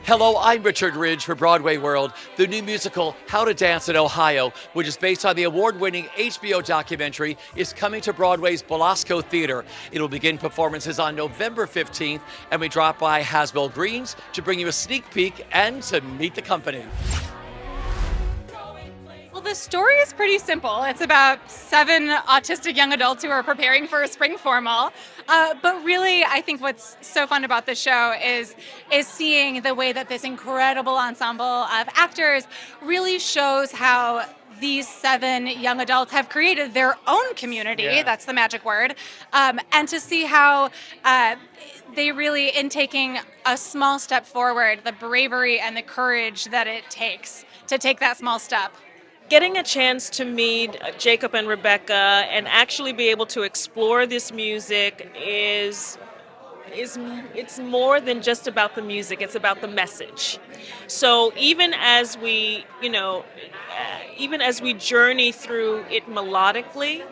Hello, I'm Richard Ridge for Broadway World. The new musical, How to Dance in Ohio, which is based on the award-winning HBO documentary, is coming to Broadway's Belasco Theater. It'll begin performances on November 15th, and we drop by Haswell Greens to bring you a sneak peek and to meet the company. Well, the story is pretty simple. It's about 7 autistic young adults who are preparing for a spring formal. But really, I think what's so fun about the show is seeing the way that this incredible ensemble of actors really shows how these 7 young adults have created their own community. Yeah. That's the magic word. And to see how they really, in taking a small step forward, the bravery and the courage that it takes to take that small step. Getting a chance to meet Jacob and Rebecca and actually be able to explore this music is it's more than just about the music, it's about the message. So even as we journey through it melodically,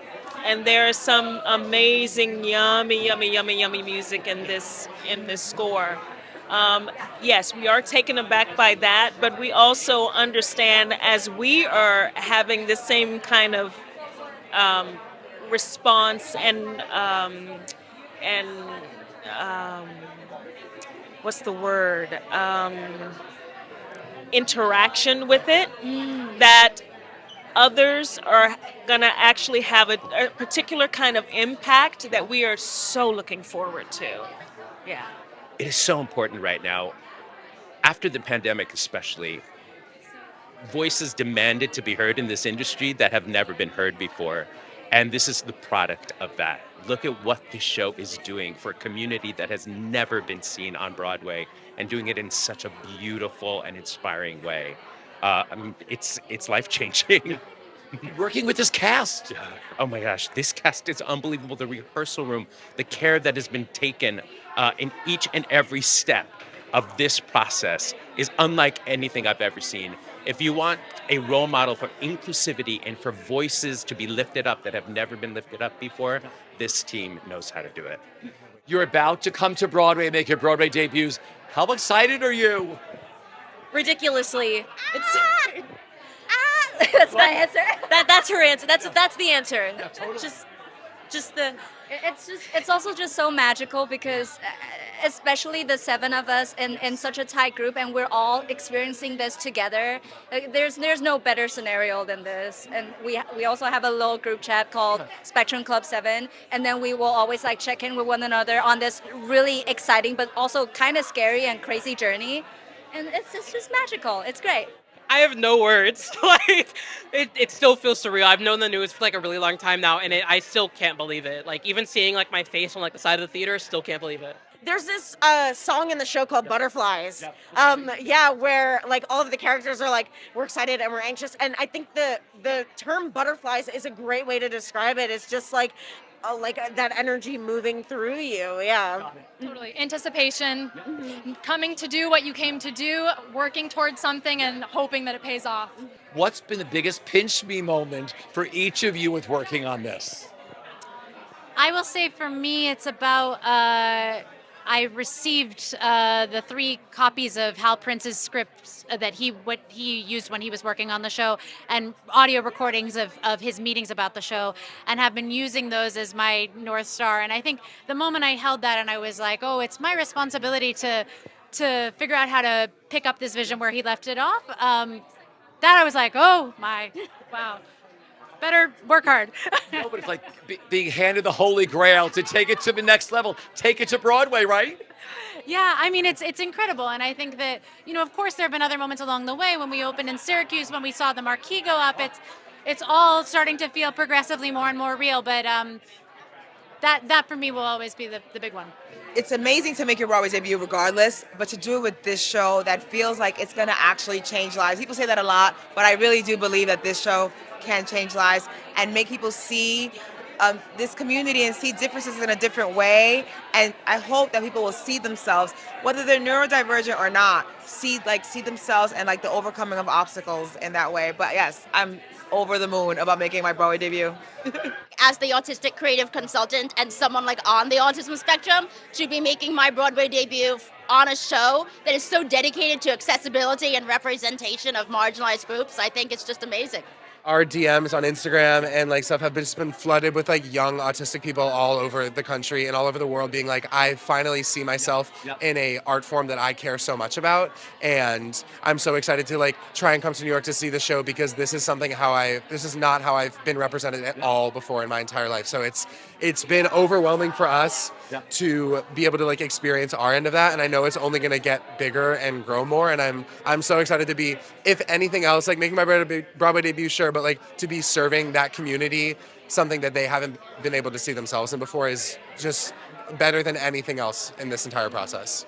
and there is some amazing yummy music in this score. Yes, we are taken aback by that, but we also understand as we are having the same kind of response and what's the word? Interaction with it, that others are going to actually have a particular kind of impact that we are so looking forward to. Yeah. It is so important right now, after the pandemic especially, voices demanded to be heard in this industry that have never been heard before. And this is the product of that. Look at what this show is doing for a community that has never been seen on Broadway, and doing it in such a beautiful and inspiring way. It's life-changing. Working with this cast. Oh my gosh, this cast is unbelievable. The rehearsal room, the care that has been taken in each and every step of this process is unlike anything I've ever seen. If you want a role model for inclusivity and for voices to be lifted up that have never been lifted up before, this team knows how to do it. You're about to come to Broadway and make your Broadway debuts. How excited are you? Ridiculously. That's my answer. That's her answer. That's the answer. Yeah, totally. Just the. It's also just so magical because, especially the 7 of us in such a tight group, and we're all experiencing this together. There's no better scenario than this, and we also have a little group chat called Spectrum Club 7, and then we will always check in with one another on this really exciting but also kind of scary and crazy journey, and it's just magical. It's great. I have no words. It still feels surreal. I've known the news for a really long time now, and I still can't believe it. Even seeing my face on the side of the theater, still can't believe it. There's this song in the show called Butterflies. Where all of the characters are we're excited and we're anxious, and I think the term butterflies is a great way to describe it. It's just that energy moving through you. Yeah. Totally. Anticipation, coming to do what you came to do, working towards something and hoping that it pays off. What's been the biggest pinch me moment for each of you with working on this? I will say for me, it's about I received the 3 copies of Hal Prince's scripts that he used when he was working on the show, and audio recordings of his meetings about the show, and have been using those as my North Star. And I think the moment I held that and I was like, oh, it's my responsibility to figure out how to pick up this vision where he left it off, that I was like, oh my, wow. Better work hard. No, but it's being handed the Holy Grail to take it to the next level, take it to Broadway, right? Yeah, I mean, it's incredible. And I think that, of course, there have been other moments along the way when we opened in Syracuse, when we saw the marquee go up. It's all starting to feel progressively more and more real. But that for me will always be the big one. It's amazing to make your Broadway debut regardless, but to do it with this show that feels like it's going to actually change lives. People say that a lot, but I really do believe that this show can change lives and make people see this community and see differences in a different way. And I hope that people will see themselves, whether they're neurodivergent or not, see themselves and the overcoming of obstacles in that way. But yes, I'm over the moon about making my Broadway debut. As the autistic creative consultant and someone like on the autism spectrum, to be making my Broadway debut on a show that is so dedicated to accessibility and representation of marginalized groups, I think it's just amazing. Our DMs on Instagram and like stuff have just been flooded with like young autistic people all over the country and all over the world being like, I finally see myself in a art form that I care so much about, and I'm so excited to like try and come to New York to see the show because this is not how I've been represented at all before in my entire life. So it's been overwhelming for us to be able to like experience our end of that, and I know it's only going to get bigger and grow more, and I'm so excited to be, if anything else, like making my Broadway debut, sure, but like to be serving that community something that they haven't been able to see themselves in before is just better than anything else in this entire process.